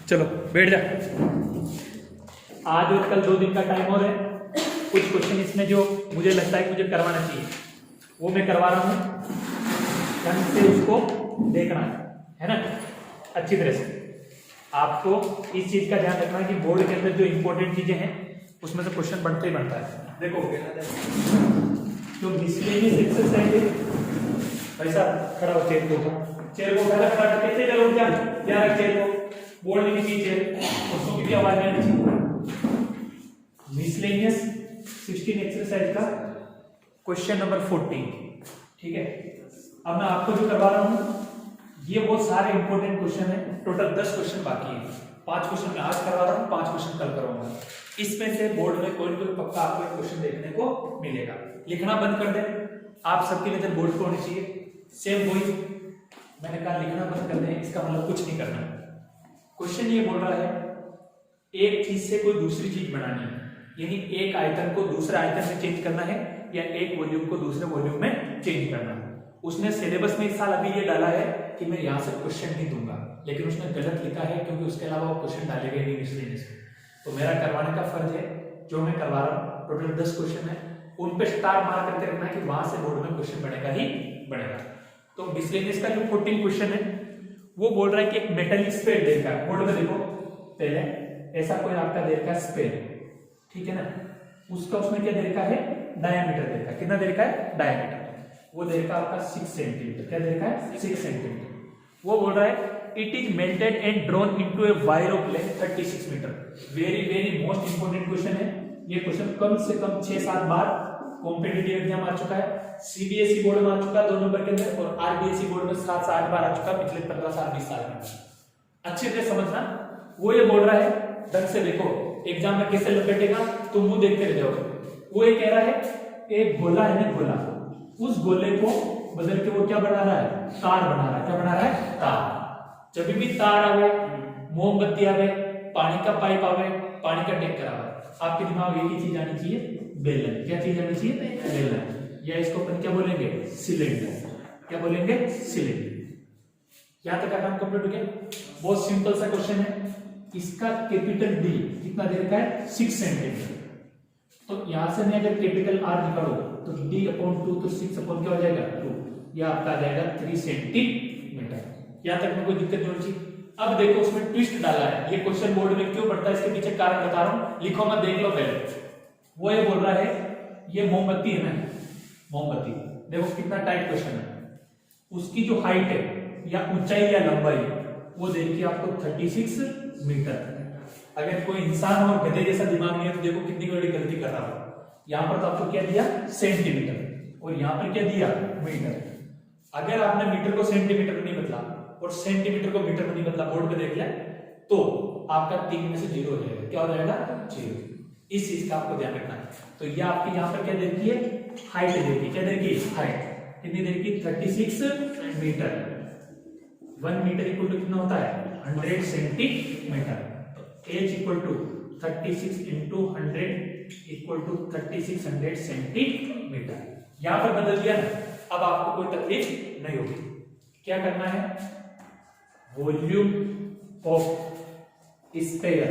चलो बैठ जा। आज और कल 2 दिन का टाइम और है। कुछ क्वेश्चन इसमें जो मुझे लगता है कि मुझे करवाना चाहिए वो मैं करवा रहा हूँ। ढंग से उसको देखना है ना, अच्छी तरह से। आपको इस चीज का ध्यान रखना है कि बोर्ड के अंदर जो इंपॉर्टेंट चीजें हैं उसमें से क्वेश्चन बनता ही बनता है। देखो जो मिसलेनियस एक्सरसाइज है, भाई साहब खड़ा हो, चेयर को उठाना, खड़ा करके कैसे चलो, ध्यान रख चेयर को, बोर्ड में भी चेयर, उसको भी आवाज नहीं आनी चाहिए। मिसलेनियस 16 एक्सरसाइज का क्वेश्चन नंबर 14, ठीक है। अब मैं आपको जो करवा रहा हूं ये बहुत सारे इंपॉर्टेंट क्वेश्चन है। टोटल 10 क्वेश्चन बाकी है। 5 क्वेश्चन मैं आज करवा रहा हूं, 5 क्वेश्चन कल कराऊंगा। इसमें से बोर्ड में कोई कोई पक्का आपको एक क्वेश्चन देखने को मिलेगा। लिखना बंद कर दे, आप सबकी नजर बोर्ड पर होनी चाहिए। सेम वही मैंने कहा, लिखना बंद कर दे, इसका मतलब कुछ नहीं करना। क्वेश्चन ये बोल रहा है एक चीज से कोई दूसरी चीज बनानी है, यानी एक आयतन को दूसरे आयतन में चेंज करना है या एक वॉल्यूम को दूसरे वॉल्यूम में चेंज करना है। उसने सिलेबस में इस साल अभी ये डाला है कि मैं यहां से क्वेश्चन नहीं दूंगा, लेकिन उसने गलत लिखा है क्योंकि उसके अलावा वो क्वेश्चन डालेगा नहीं इसलिए। तो मेरा करवाने का फर्ज है, जो मैं करवा रहा हूँ। टोटल 10 क्वेश्चन है, उन पे स्टार मार करके रखना है कि वहां से बोर्ड में क्वेश्चन बनेगा ही बनेगा। तो मिसलेनियस का जो 14 क्वेश्चन है वो बोल रहा है कि एक मेटलिक स्फीयर दे रखा है। बोर्ड में देखो, पहले ऐसा कोई आपका दे रखा है स्फीयर, ठीक है ना, उसका उसमें क्या दे रखा है, डायमीटर दे रखा है। कितना दे रखा है, डायमीटर। वो दे रखा है आपका 6 सेंटीमीटर। क्या दे रखा है, 6 सेंटीमीटर। वो बोल रहा है it is melted and drawn into a wire of length 36 metre. Very very most important question है ये। क्वेश्चन कम से कम 6-7 बार कॉम्पिटिटिव एग्जाम आ चुका है, सीबीएसई बोर्ड में आ चुका है 2 नंबर के अंदर, और आरबीएसई बोर्ड में 7-8 बार आ चुका है पिछले 15 साल 20 साल में। अच्छे से समझना। वो ये बोल रहा है, ढंग से देखो, एग्जाम में कैसे लपेटेगा तुम मुंह देखते रह जाओगे। वो ये कह रहा है एक गोला है ना, गोला, उस गोले को बदल के वो क्या बना रहा है, तार बना रहा है। क्या बना रहा है, तार। जब भी तार आवे, मोमबत्ती आवे, पानी का पाइप आवे, पानी का टैंकर आवे, आपके दिमाग में एक ही चीज आनी चाहिए, बेलन। क्या चीज आनी चाहिए, बेलन। या इसको अपन क्या बोलेंगे, सिलेंडर। क्या बोलेंगे, सिलेंडर। यहां तक का काम कंप्लीट हो गया। बहुत सिंपल सा क्वेश्चन है। इसका कैपिटल डी कितना दे रखा है, 6 सेंटीमीटर। तो यहां से मैं अगर कैपिटल आर निकालू तो d अपॉन 2, तो 6 अपॉन क्या हो जाएगा, 2। यह आपका आ जाएगा 3 सेंटीमीटर। यहां तक में कोई दिक्कत नहीं होनी चाहिए। अब देखो उसमें ट्विस्ट डाला है। ये क्वेश्चन बोर्ड में क्यों पड़ता है, इसके पीछे कारण बता रहा हूं, लिखो मत, देख लो पहले। वो ये बोल रहा है ये मोमबत्ती है ना, मोमबत्ती, देखो कितना टाइट क्वेश्चन है। उसकी जो हाइट है या ऊंचाई या लंबाई वो देखिए आपको 36 मीटर। अगर कोई इंसान और गधे जैसा दिमाग नहीं है तो देखो कितनी बड़ी गलती कर रहा हो। यहां पर तो आपको क्या दिया, सेंटीमीटर, और यहां पर क्या दिया, मीटर। अगर आपने मीटर को सेंटीमीटर में नहीं बदला और सेंटीमीटर को मीटर में नहीं बदला, बोर्ड पे देख लिया, तो आपका 3 में से 0 हो जाएगा। क्या हो जाएगा, 0। इस चीज का आपको ध्यान रखना है। तो ये आपके यहां पर क्या दे रखी है, हाइट दे रखी है। क्या दे रखी है, हाइट। कितनी दे रखी है, 36 मीटर। 1 मीटर इक्वल टू कितना होता है, 100 centimetre. H equal to 36 into 100 equal to 3600 centimetre. यहां पर बदल दिया ना, अब आपको कोई तकलीफ नहीं होगी। क्या करना है, volume of sphere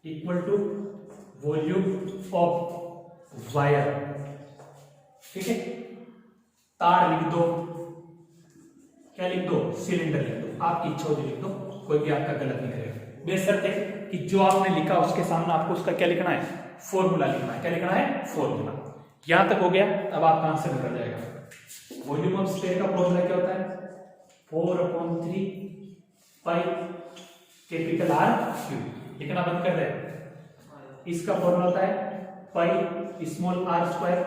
equal to volume of wire, ठीक है। तार लिख दो, क्या लिख दो, सिलेंडर लिख दो, आपकी इच्छा होती लिख दो, कोई भी आपका गलत नहीं करेगा। बेशर्ते कि जो आपने लिखा उसके सामने आपको उसका क्या लिखना है, फॉर्मूला लिखना है। क्या लिखना है, फॉर्मूला। यहां तक हो गया, अब आपका आंसर निकल जाएगा। वॉल्यूम ऑफ स्फीयर का फॉर्मूला क्या होता है, 4/3 पाई कैपिटल आर क्यूब। लिखना बंद कर दे। इसका फॉर्मूला होता है pi small r square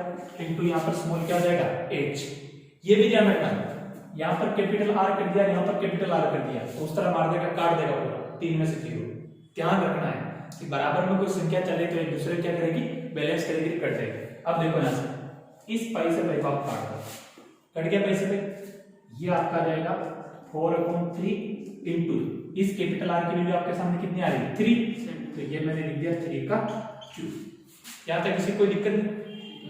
into यहां पर स्मॉल क्या हो जाएगा, एच। ये भी ध्यान रखना, यहां पर कैपिटल आर कर दिया, यहां पर कैपिटल आर कर दिया, तो उस तरह मार देगा, काट देगा पूरा, 3 में से 0। ध्यान रखना है कि बराबर में कोई संख्या चले तो एक दूसरे क्या करेगी, बैलेंस करेगी, कट जाएगी। अब देखो यहां से इस पाई से पाई को आप काट दो, कट गया पाई से पाई। ये आपका जाएगा 4/3 इंटू इस कैपिटल आर की वैल्यू आपके सामने कितनी आ रही है, 3। तो ये मैंने लिख दिया 3 का क्यूब। यहां तक किसी कोई दिक्कत नहीं।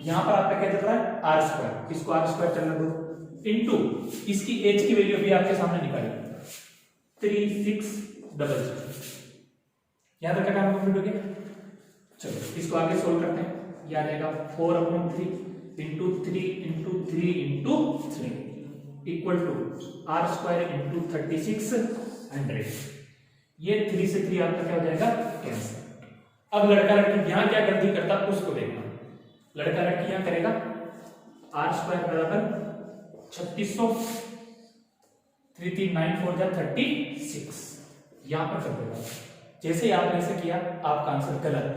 यहां पर आपका क्या चल रहा है, आर स्क्वायर, इसको आर स्क्वायर चलने दो, इंटू इसकी एच की वैल्यू भी आपके सामने निकाली, 36 डबल 0। यहाँ तक का काम कंप्लीट हो गया। चलो इसको आगे सोल्व करते हैं। ये आ जाएगा 4/3 into 3 into 3 into 3 equal to r² into 3600। ये 3 से 3 आपका क्या हो जाएगा, कैंसिल। अब लड़का लड़की यहां क्या गलती करता उसको देखना। लड़का लड़की यहां करेगा r² बराबर 3600, 3 3 9 4 जा 36, यहां पर कर देगा। जैसे ही आपने ऐसे किया आपका आंसर गलत।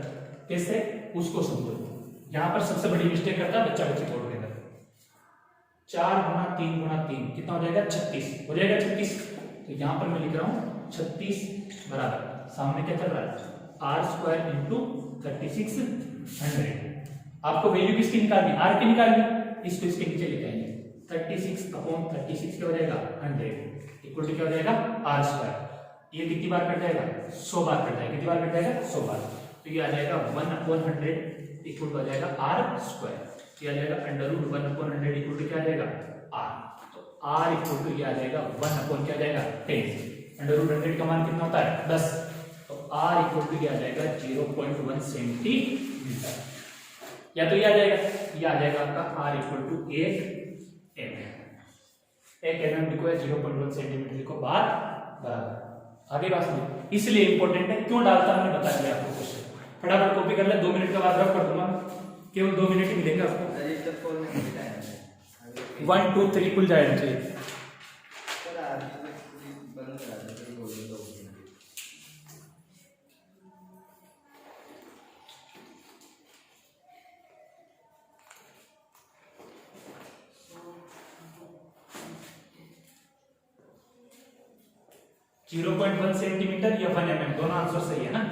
कैसे, उसको समझो। यहां पर सबसे बड़ी मिस्टेक करता है बच्चा बच्ची तोड़ देगा। 4 गुना 3 गुना 3 कितना हो जाएगा, 36 हो जाएगा 36। तो यहां पर मैं लिख रहा हूं 36 बराबर सामने क्या चल रहा है, r² इंटू 3600। आपको वैल्यू किसकी निकालनी, r की निकालनी, इसको इसके नीचे लेके आएंगे। 36/36 क्या हो जाएगा 100 इक्वल टू क्या हो जाएगा r²। ये कितनी बार कट जाएगा, 100 बार कट जाएगा। कितनी बार कट जाएगा, 100 बार। तो ये आ जाएगा 1/100 इक्वल टू आ जाएगा r²। ये आ जाएगा √1/100 इक्वल टू क्या आ जाएगा r। तो r इक्वल टू ये आ जाएगा 1 क्या आ जाएगा 10। √100 का मान कितना होता है 10। तो r इक्वल टू ये आ जाएगा 0.1 सेंटीमीटर। या तो ये आ जाएगा, ये आ जाएगा आपका r equal to 1 mm। 1 mm लिखो या 0.1 सेंटीमीटर लिखो, बात बराबर। आगे बात सुनिए, इसलिए इंपॉर्टेंट है। क्यों डालता मैंने बता दिया आपको क्वेश्चन। फटाफट कॉपी कर ले, 2 मिनट के बाद रफ कर दूंगा, केवल 2 मिनट ही मिलेंगे आपको। 1 2 3 खुल जाएगा चाहिए। 0.1 सेंटीमीटर या 1 mm दोनों आंसर सही है ना।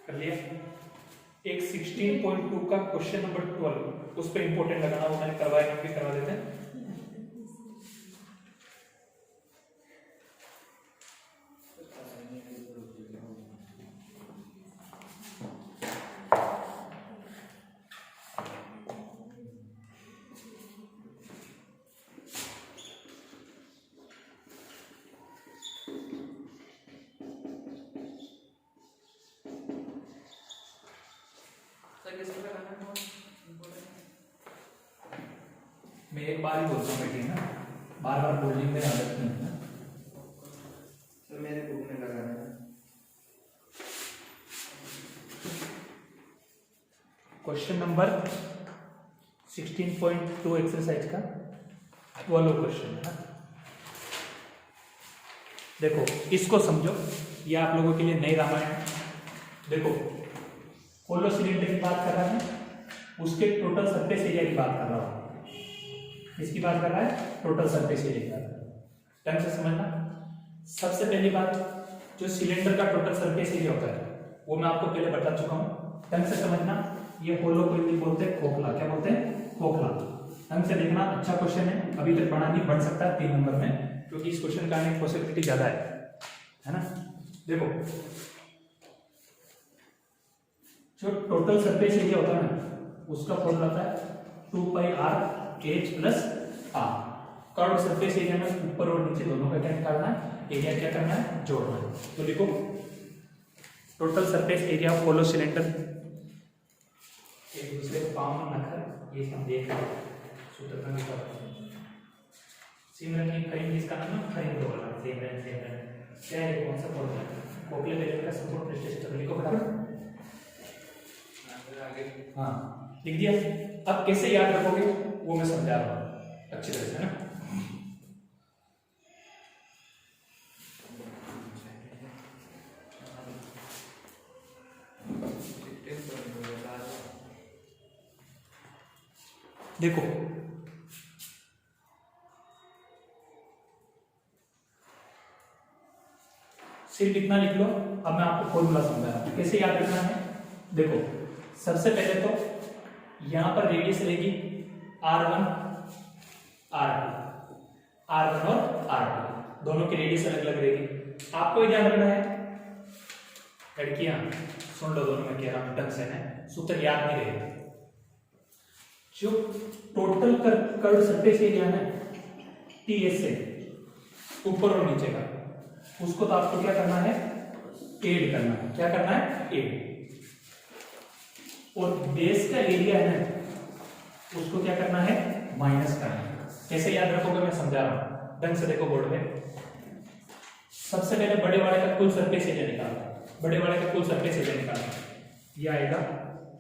कर लिया। एक 16.2 का क्वेश्चन नंबर 12 उस पर इंपॉर्टेंट लगाना, वो मैंने करवाया, हम भी करवा देते हैं। मैं एक बार ही बोलता हूँ बेटी ना, बार बार बोलने में आदत नहीं है। तो मेरे बुक में लगाना है। क्वेश्चन नंबर 16.2 एक्सरसाइज का 12 क्वेश्चन है। देखो इसको समझो, ये आप लोगों के लिए नई रामायण है। देखो होलो सिलेंडर की बात कर रहा है, उसके टोटल सरफेस एरिया की बात कर रहा हूं। इसकी बात कर रहा है टोटल सरफेस एरिया की बात। ढंग से समझना। सबसे पहली बात, जो सिलेंडर का टोटल सरफेस एरिया होता है वो मैं आपको पहले बता चुका हूं। ढंग से समझना। ये होलो को हिंदी बोलते हैं खोखला। क्या बोलते हैं? खोखला। ढंग से देखना, अच्छा क्वेश्चन है, अभी तक बना नहीं, बन सकता है 3 नंबर में, क्योंकि इस क्वेश्चन का आने की पॉसिबिलिटी ज्यादा है ना। देखो जो टोटल सरफेस एरिया होता है ना, उसका फॉर्मूला होता है 2πr h plus r। Curve surface area में ऊपर और नीचे दोनों का क्या निकालना है? एरिया क्या करना है? जोड़ना है। तो लिखो total surface area of hollow cylinder. एक दूसरे को काम ना कर, ये हम देख रहे हैं सूत्र का निकाल। सिमरन की खरीद, इसका नाम है खरीद वाला। सिमरन क्या है, कौन सा फॉर्मूला है? कोपले वेरिएबल का सपोर्ट प्रेस्टेशन लिखो फटाफट। हाँ लिख दिया। अब कैसे याद रखोगे वो मैं समझा रहा हूं अच्छी तरह से, है ना। देखो सिर्फ इतना लिख लो। अब मैं आपको फॉर्मूला समझा रहा हूं कैसे याद रखना है। देखो सबसे पहले तो यहां पर रेडियस रहेगी r1 r2, r1 और r2 दोनों की रेडियस अलग अलग रहेगी। आपको ध्यान रखना है, लड़कियां सुन लो, दोनों में कह रहा हूं ढंग से है, सूत्र याद नहीं रहेगा। जो टोटल कर्व सरफेस एरिया है टीएस से ऊपर और नीचे का, उसको तो आपको क्या करना है? एड करना है। क्या करना है? एड। और बेस का एरिया है ना, उसको क्या करना है? माइनस करना है। कैसे याद रखोगे मैं समझा रहा हूं, ढंग से देखो बोर्ड में। सबसे पहले बड़े वाले का कुल सरफेस एरिया निकालना। बड़े वाले का कुल सरफेस एरिया निकालना, ये आएगा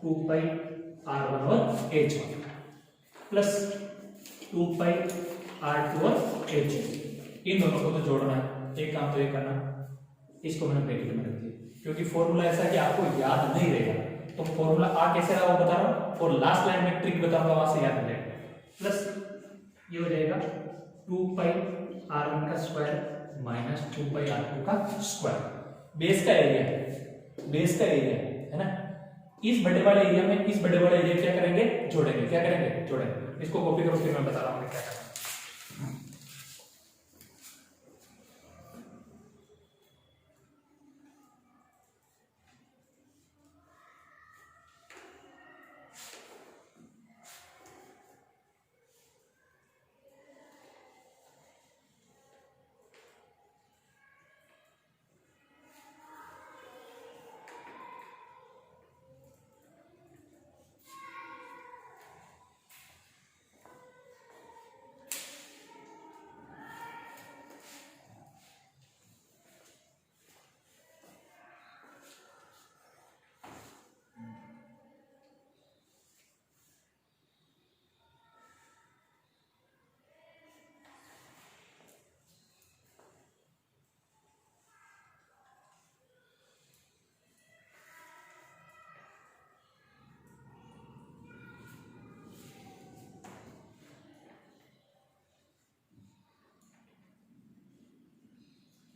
2πr1 और h1 प्लस 2πr2 और h1। इन दोनों को तो जोड़ना है। एक काम तो ये करना, इसको मैंने ब्रैकेट में रख दिया क्योंकि फॉर्मूला ऐसा कि आपको याद नहीं रहेगा। तो फॉर्मूला आ कैसे रहा वो बता रहा हूं, और लास्ट लाइन में ट्रिक बताऊंगा, वहां से याद हो जाएगा। प्लस ये हो जाएगा 2πr1 का स्क्वायर माइनस 2πr2 का स्क्वायर। बेस का एरिया है, बेस का एरिया है ना। इस बड़े वाले एरिया में इस बड़े वाले एरिया क्या करेंगे? जोड़ेंगे। क्या करेंगे? जोड़ेंगे। इसको कॉपी करो, फिर मैं बता रहा हूं क्या करना।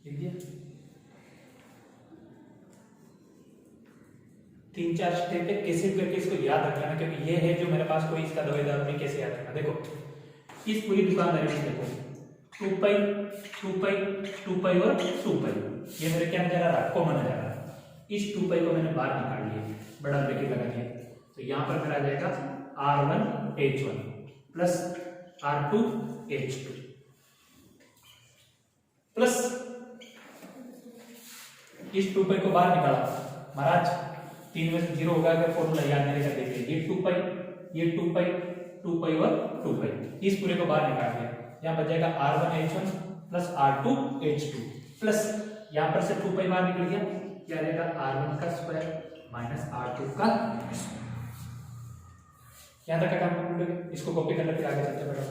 लिख दिया। तीन चार स्टेप है, कैसे भी करके इसको याद रख लेना, क्योंकि ये है जो मेरे पास कोई इसका दवाईदार नहीं, कैसे याद रखना। देखो इस पूरी दुकानदारी में देखो 2 पाई 2 पाई 2 पाई और 2 पाई, ये मेरे क्या नजर आ रहा है, कॉमन नजर आ रहा है। इस 2 पाई को मैंने बाहर निकाल लिया, बड़ा ब्रैकेट लगा दिया, तो यहाँ पर मेरा आ जाएगा R1H1 प्लस R2H2 प्लस इस 2 पाई को बाहर निकाला महाराज, 3 में से 0 होगा, अगर फॉर्मूला याद नहीं रहेगा देखिए, ये 2 पाई ये 2 पाई 2 पाई और 2 पाई, इस पूरे को बाहर निकाल दिया, यहाँ बच जाएगा R1H1 प्लस R2H2 प्लस यहाँ पर से 2 पाई बाहर निकल गया, क्या रहेगा R1 का स्क्वायर माइनस R2 का स्क्वायर। यहाँ तक का काम कंप्लीट हो गया, इसको कॉपी करना, फिर आगे चलते बढ़ो।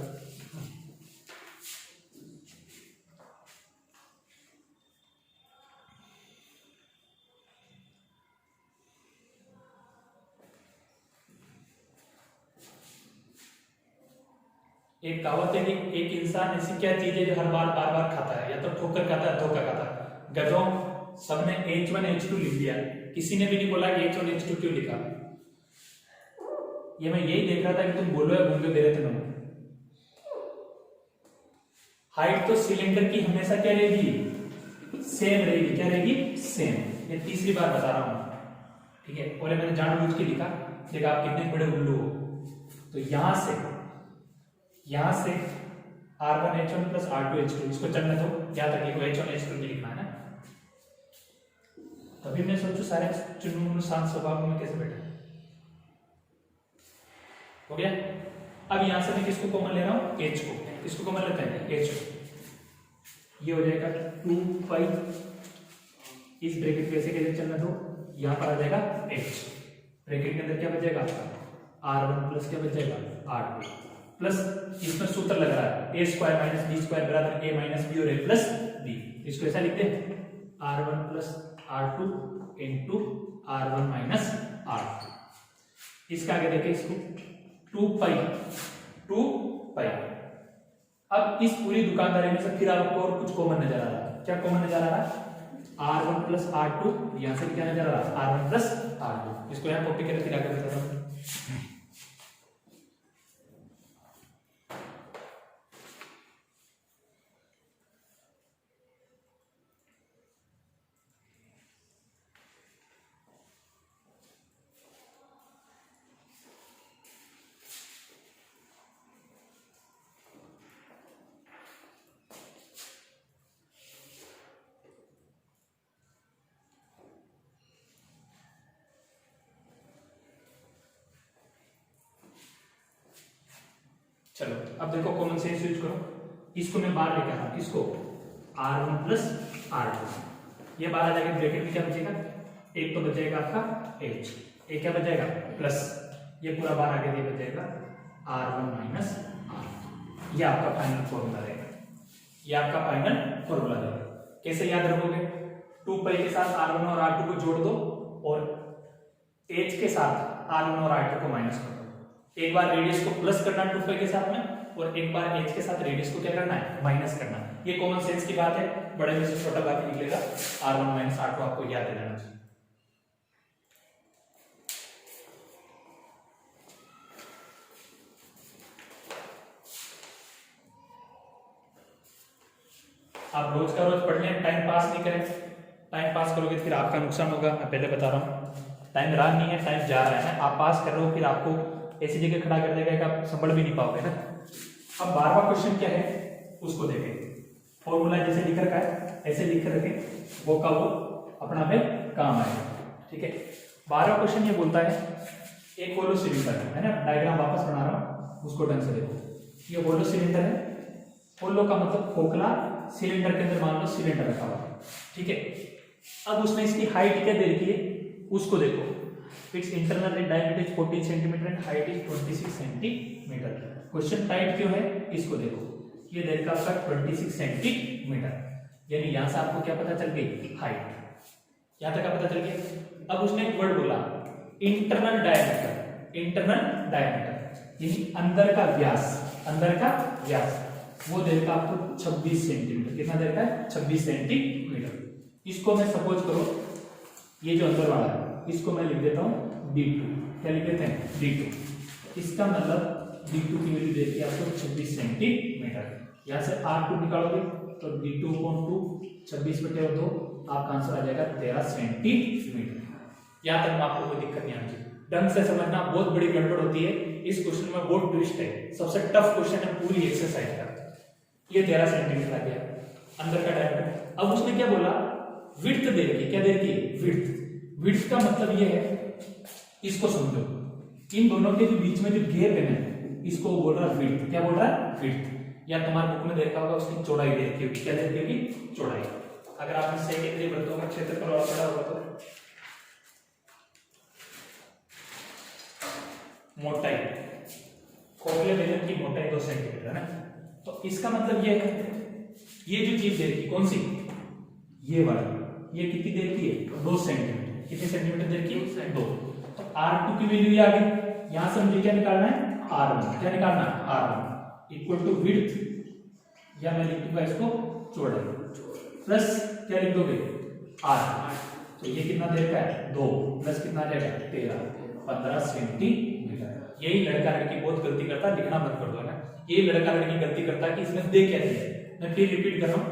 एक कहावत है कि एक इंसान ऐसी क्या चीज है जो हर बार बार बार खाता है, या तो ठोकर खाता है धोखा खाता है। गधों सबने H1 H2 लिख दिया, किसी ने भी नहीं बोला कि H1 H2 क्यों लिखा। ये मैं यही देख रहा था कि तुम बोलो या गूंगे दे रहे थे तुम। हाइट तो सिलेंडर की हमेशा क्या रहेगी, सेम रहेगी, क्या रहेगी सेम। ये तीसरी बार बता रहा हूं, ठीक है। और मैंने जानबूझ के लिखा, देखा आप कितने बड़े उल्लू हो। तो यहां से R1H1 प्लस R2H2 इसको चलने दो, क्या तक को H1 H2 नहीं लिखना है ना। तभी मैं सोचू सारे चुनमुन शांत स्वभाव में कैसे बैठे हो गया। अब यहां से मैं किसको कॉमन ले रहा हूं, H को, किसको कॉमन लेते हैं H को। ये हो जाएगा 2 पाई, इस ब्रैकेट को ऐसे कैसे चलने दो, यहां पर आ जाएगा H, ब्रैकेट के अंदर क्या बचेगा आपका R1 प्लस क्या बचेगा R2 प्लस इसमें सूत्र लग रहा है a square minus b square बराबर a माइनस b और a प्लस b। इसको ऐसा लिखते हैं R1 plus R2 into R1 minus R2। इसका आगे देखें, इसको 2 पाई। अब इस पूरी दुकानदारी में से फिर आपको और कुछ कॉमन नजर आ रहा है, क्या कॉमन नजर आ रहा है R1 प्लस R2, यहां से क्या नजर आ रहा है R1 प्लस R2। इसको यहां कॉपी करके फिर आगे बताता हूं। चलो अब देखो कॉमन सेंस यूज करो, इसको मैं बाहर लेकर आता हूं, किसको R1 प्लस R2, ये बाहर आ जाएगा, ब्रैकेट में क्या बचेगा, एक तो बचेगा आपका H, एक क्या बचेगा प्लस, ये पूरा बाहर आगे बच जाएगा R1 माइनस R2। ये आपका फाइनल फॉर्मूला रहेगा, ये आपका फाइनल फॉर्मूला रहेगा। कैसे याद रखोगे, 2 पाई के साथ R1 और R2 को जोड़ दो और H के साथ R1 और R2 को माइनस कर दो। एक बार रेडियस को प्लस करना 2 पाई के साथ में, और एक बार H के साथ रेडियस को क्या करना है माइनस करना। ये कॉमन सेंस की बात है, बड़े में से छोटा बात निकलेगा। R1 माइनस R2 आपको याद रहना चाहिए। आप रोज का रोज पढ़ लें, टाइम पास नहीं करें। टाइम पास करोगे फिर आपका नुकसान होगा, मैं पहले बता रहा हूँ। टाइम रहा नहीं है, टाइम जा रहा है, आप पास कर रहे हो फिर आपको ऐसी जगह खड़ा कर देगा कि आप संभल भी नहीं पाओगे ना। अब 12वां क्वेश्चन क्या है उसको देखें। फॉर्मूला जैसे लिख रखा है ऐसे लिख रखे, वो का वो अपना पे काम आएगा, ठीक है। 12वां क्वेश्चन ये बोलता है एक होलो सिलेंडर है ना, डायग्राम वापस बना रहा हूँ, उसको ढंग से देखो। ये होलो सिलेंडर है, होलो का मतलब खोखला, सिलेंडर के अंदर मान लो सिलेंडर रखा हुआ है, ठीक है। अब उसने इसकी हाइट क्या दे रखी है उसको देखो। It's internal diameter is 14 centimetre and height is 26 centimetre. Question type क्यों है इसको देखो, ये दे रखा आपका 26 सेंटीमीटर, यानी यहां से आपको क्या पता चल गई हाइट, यहां तक का पता चल गया। अब उसने एक वर्ड बोला इंटरनल डायमीटर, इंटरनल डायमीटर यानी अंदर का व्यास, अंदर का व्यास वो दे रखा आपको 26 सेंटीमीटर। कितना दे रखा है 26 सेंटीमीटर। इसको मैं सपोज करो ये जो अंदर वाला है इसको मैं लिख देता हूँ d2। क्या लिख देते हैं d2। इसका मतलब d2 की वैल्यू देखिए आपको 26 सेंटीमीटर। यहाँ से r2 निकालोगे तो d2 अपॉन 2 26/2 आपका आंसर आ जाएगा 13 सेंटीमीटर। यहाँ तक में आपको कोई दिक्कत नहीं आनी चाहिए, ढंग से समझना। बहुत बड़ी गड़बड़ होती है इस क्वेश्चन में, बहुत ट्विस्ट है, सबसे टफ क्वेश्चन है पूरी एक्सरसाइज का। ये 13 सेंटीमीटर आ गया अंदर का डायमीटर। अब उसने क्या बोला, विड्थ दे रखी। क्या दे रखी? विड्थ। विड्थ का मतलब ये है, इसको समझो, इन दोनों के जो बीच में जो गैप है ना, इसको बोल रहा है विड्थ। क्या बोल रहा है? विड्थ। या तुम्हारे बुक में देखा होगा उसकी चौड़ाई दे रखी होगी। क्या दे रखी होगी? चौड़ाई। अगर आपने सेकेंडरी वृत्तों का क्षेत्रफल और पढ़ा होगा तो मोटाई, खोखले बेलन की मोटाई 2 सेंटीमीटर है ना। तो इसका मतलब ये है, ये जो चीज दे रखी, कौन सी? ये वाली, ये कितनी दे रखी है? 2 सेंटीमीटर। कितने सेंटीमीटर दे रखी है? 2। तो R2 की वैल्यू आ गई। यहां से मुझे क्या निकालना है? R1। क्या निकालना है? R1 इक्वल टू विड्थ, या मैं लिख दूंगा इसको चौड़ाई, प्लस क्या लिख दोगे? R। तो ये कितना दे रखा है? 2 प्लस कितना आ जाएगा? 13, 15 सेंटीमीटर। यही लड़का लड़की बहुत गलती करता है, लिखना मत कर दो ना। ये लड़का लड़की गलती करता है कि इसमें दे क्या दिया है। मैं फिर रिपीट कर रहा हूं,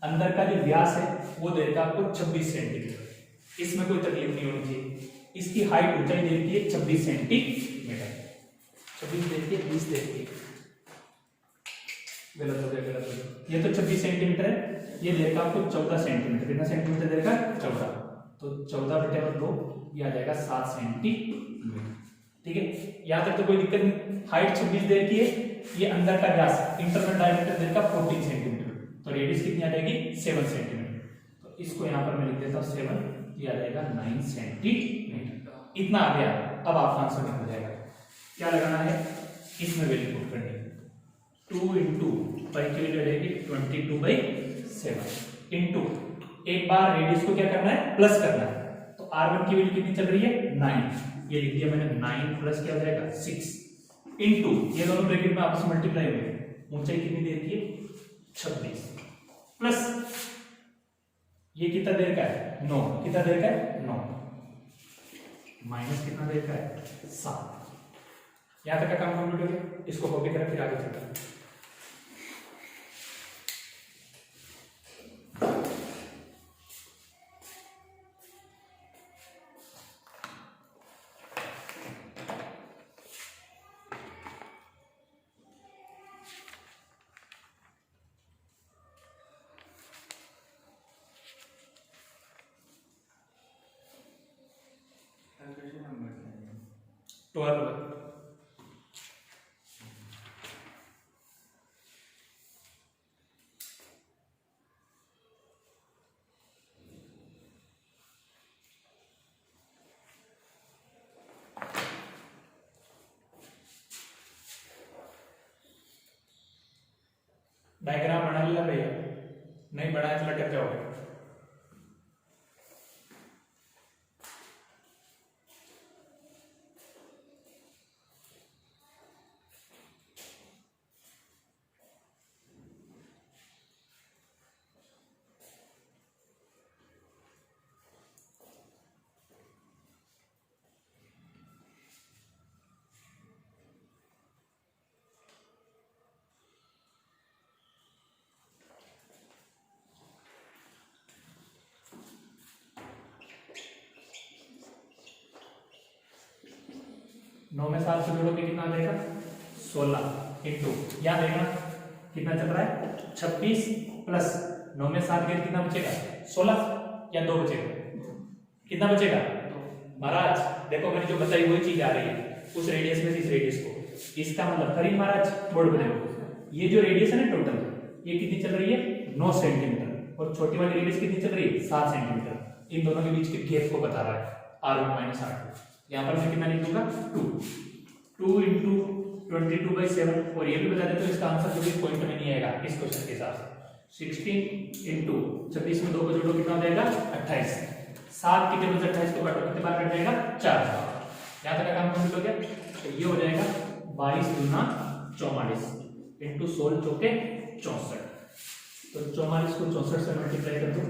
अंदर का जो व्यास है वो देगा आपको 26 सेंटीमीटर। इसमें कोई तकलीफ नहीं होनी चाहिए। इसकी हाइट, ऊंचाई देती है 26 सेंटीमीटर। 26 देती है, 20 देती है, गलत हो गया, गलत हो गया। ये तो 26 सेंटीमीटर है, ये देगा आपको 14 सेंटीमीटर। कितना सेंटीमीटर देगा? 14। तो 14/2 ये आ जाएगा 7 सेंटीमीटर। ठीक है, यहां तक तो कोई दिक्कत नहीं। हाइट 26 दे रखी है, ये अंदर का व्यास इंटरनल डायमीटर देगा 14 सेंटीमीटर। तो रेडियस कितनी आ जाएगी? 7 सेंटीमीटर। तो इसको यहां पर मैं लिख देता हूं 7, ये आ जाएगा 9 सेंटीमीटर। इतना आ गया। अब आपका आंसर निकल जाएगा। क्या लगाना है? इसमें वैल्यू पुट करनी है। 2 इंटू पाई की वैल्यू आ जाएगी 22/7 इंटू, एक बार रेडियस को क्या करना है? प्लस करना है। तो R1 की वैल्यू कितनी चल रही है? 9। ये लिख दिया मैंने 9 प्लस क्या हो जाएगा? 6 इंटू, ये दोनों ब्रैकेट में आपस में मल्टीप्लाई हुए, ऊंचाई कितनी दे रखी है? 26 प्लस ये कितना देर का है? 9। कितना देर का है? 9 माइनस कितना देर का है? 7। यहां तक का काम कंप्लीट हो गया। इसको कॉपी करें, फिर आगे चलते हैं। कैलकुलेशन नंबर चाहिए। 12। डायग्राम बना लिया भैया? नहीं बनाया तो लटक जाओगे। नौ में 7 से जोड़ोगे कितना आ जाएगा? 16 इंटू, याद देखना कितना चल रहा है? 26 प्लस 9 में 7 गए कितना बचेगा? 16 या 2 बचेगा? कितना बचेगा? महाराज देखो, मैंने जो बताई वही चीज आ रही है उस रेडियस में से इस रेडियस को। इसका मतलब करीब महाराज बोर्ड पे देखो, ये जो रेडियस है ना टोटल, ये कितनी चल रही है? 9 सेंटीमीटर। और छोटी वाली रेडियस कितनी चल रही है? 7 सेंटीमीटर। इन दोनों के बीच के गैप को बता रहा है R1 - R2। यहाँ पर मैं कितना लिख दूंगा? 2 इंटू 22/7। और ये भी बता दें तो इसका आंसर जो भी पॉइंट में नहीं आएगा इस क्वेश्चन के हिसाब से। 16 इंटू 26 में 2 को जोड़ो कितना हो जाएगा? 28। 7 की टेबल से 28 को काटो, कितने बार कट जाएगा? 4 बार। यहाँ तक का काम कंप्लीट हो गया। तो ये हो जाएगा 22 दूना 44 इंटू 16 चौके 64। तो 44 को 64 से मल्टीप्लाई कर दो,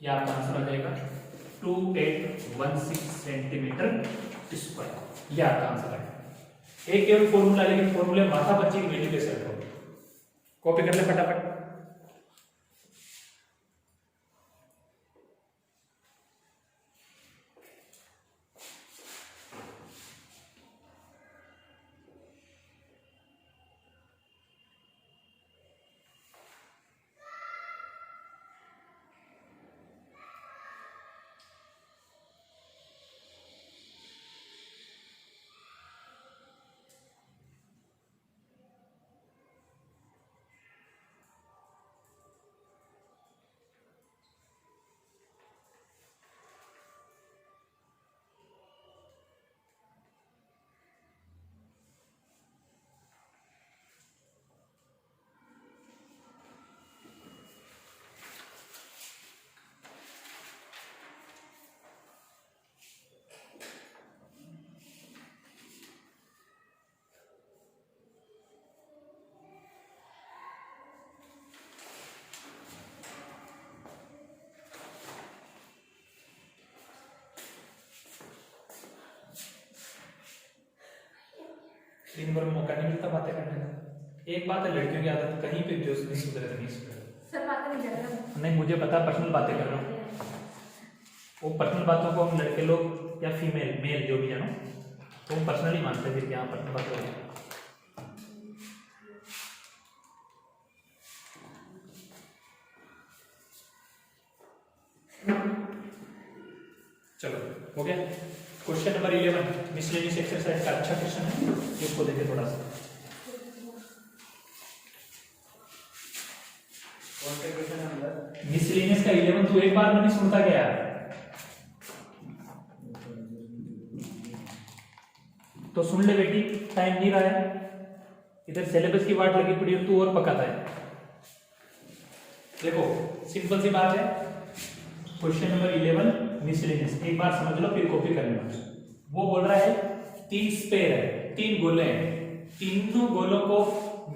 ये आपका आंसर आ जाएगा 2816 सेंटीमीटर स्क्वायर। ये आपका आंसर है। एक केवल फॉर्मूला, लेकिन फॉर्मूले माथा बच्चे की वैल्यू कैसे रखोगे? कॉपी कर ले फटाफट। दिन भर मौका नहीं मिलता बातें करने का। एक बात है, लड़कियों की आदत, कहीं पे जो नहीं सुधरे तो नहीं सुधरे। सर बातें नहीं कर रहा। नहीं, मुझे पता, पर्सनल बातें कर रहा हूँ। वो पर्सनल बातों को हम लड़के लोग या फीमेल मेल जो भी है ना, तो हम पर्सनली मानते हैं, फिर क्या पर्सनल बात हो गई। चलो हो गया। क्वेश्चन नंबर 11 मिसलेनियस एक्सरसाइज का अच्छा क्वेश्चन है, इसको देखें थोड़ा सा। कौन से क्वेश्चन नंबर? मिसलेनियस का 11 तो एक बार में नहीं सुनता क्या यार? तो सुन ले बेटी, टाइम नहीं रहा है, इधर सिलेबस की वाट लगी पड़ी है, तू और पकाता है। देखो सिंपल सी बात है, क्वेश्चन नंबर 11 मिसलेनियस, एक बार समझ लो फिर कॉपी कर लेना। वो बोल रहा है 3 स्पेयर है, 3 गोले हैं, तीनों गोलों को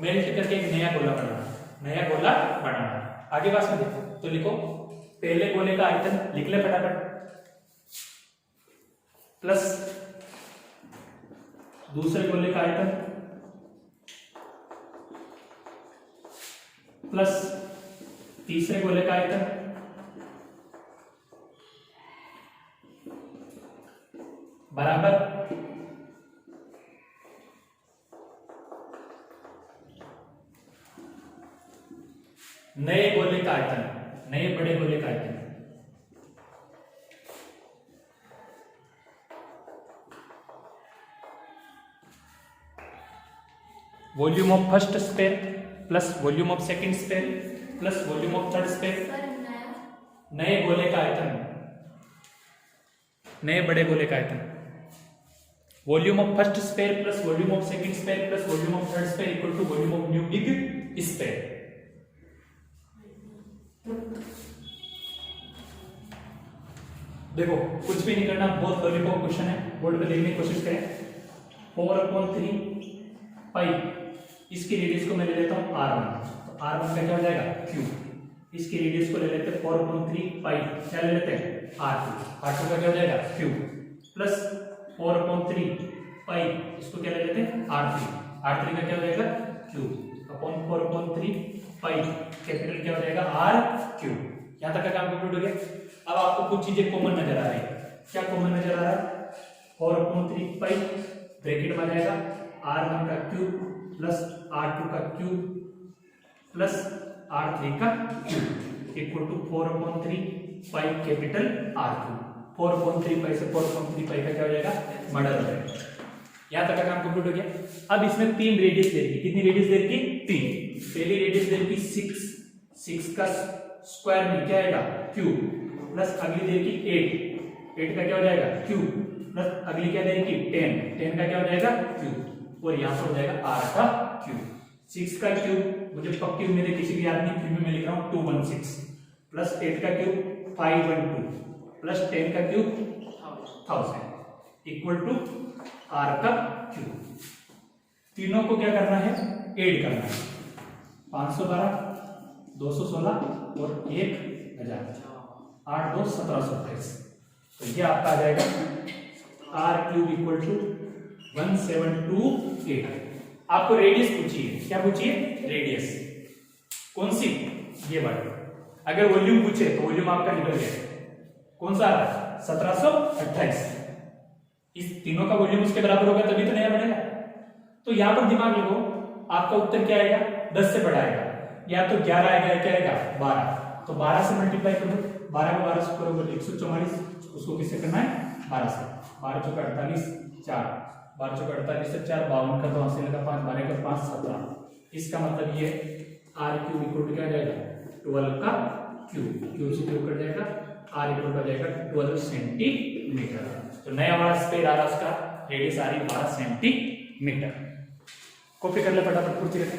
मेल्ट करके एक नया गोला बनाना, नया गोला बनाना। आगे पास में देखो तो लिखो, पहले गोले का आयतन लिख ले फटाफट, प्लस दूसरे गोले का आयतन, प्लस तीसरे गोले का आयतन, बराबर नए गोले का आयतन, नए बड़े गोले का आयतन। Volume of first sphere plus volume of second sphere plus volume of third sphere, नए गोले का आयतन, नए बड़े गोले का आयतन। Volume of first sphere plus volume of second sphere plus volume of third sphere equal to volume of new big sphere. देखो कुछ भी नहीं करना, बहुत लॉलीपॉप क्वेश्चन है, बोर्ड पे देखने की कोशिश करें। 4/3 पाई, इसकी रेडियस को मैं ले लेता हूं r1, तो r1 का क्या हो जाएगा q, इसकी रेडियस को ले लेते हैं 4/3 पाई, क्या ले लेते हैं r2 का क्या हो जाएगा q, प्लस 4/3 पाई, इसको क्या ले लेते हैं r3 का क्या हो जाएगा q अपॉन 4/3 पाई, कैपिटल क्या हो जाएगा r3। यहां तक का काम कंप्लीट हो गया। अब आपको कुछ चीजें कॉमन नजर आ रही है, क्या कॉमन नजर आ रहा है? 4/3 पाई ब्रैकेट में आ जाएगा r1 का क्यूब प्लस r2 का क्यूब प्लस r3 का cube equal to 4/3 pi capital R2। 4/3 pi से 4/3 पाई का क्या हो जाएगा मर्डर हो जाएगा। यहां तक का काम कंप्लीट हो गया। अब इसमें 3 रेडियस दे रखी, कितनी रेडियस दे रखी? 3। पहली रेडियस दे रखी 6 का स्क्वायर में क्या आएगा क्यूब, प्लस अगली दे रखी 8 का क्या हो जाएगा क्यूब, प्लस अगली क्या दे रखी 10 का क्या हो जाएगा क्यूब, और यहां पर हो जाएगा r का क्यूब। 6 का क्यूब मुझे पक्की उम्मीद है किसी भी आदमी क्यूब में लिख रहा हूं 216, प्लस 8 का क्यूब 512, प्लस 10 का क्यूब 1000 इक्वल टू r का क्यूब। तीनों को क्या करना है ऐड करना है, 512 216 और 1000। 8 2 1728। तो ये आपका आ जाएगा r³ इक्वल टू 1728। आपको रेडियस पूछिए, क्या पूछिए? रेडियस। कौन सी? ये वाली। अगर वॉल्यूम पूछे तो वॉल्यूम आपका निकल गया। कौन सा आ रहा है? 1728। इस तीनों का वॉल्यूम उसके बराबर होगा तभी तो नया बनेगा। तो यहां पर दिमाग लगाओ, आपका उत्तर क्या आएगा? 10 से बड़ा आएगा, या तो 11 आएगा या क्या आएगा? 12। तो 12 से मल्टीप्लाई करो, 12 को 12 से करोगे 144, उसको किससे करना है? 12 से। 12 चौका 48, 4, 12 चौका 48 से 4, 52 का तो हासिल लगा 5, 12 का 5 17। इसका मतलब ये r³ इक्वल टू क्या आ जाएगा? 12 का क्यूब, क्यूब से क्यूब कट जाएगा, r इक्वल टू जाएगा 12 सेंटीमीटर। तो नया वाला स्पेयर आ रहा, उसका रेडियस आ रही 12 सेंटीमीटर। कॉपी कर ले फटाफट, कुर्सी रखें।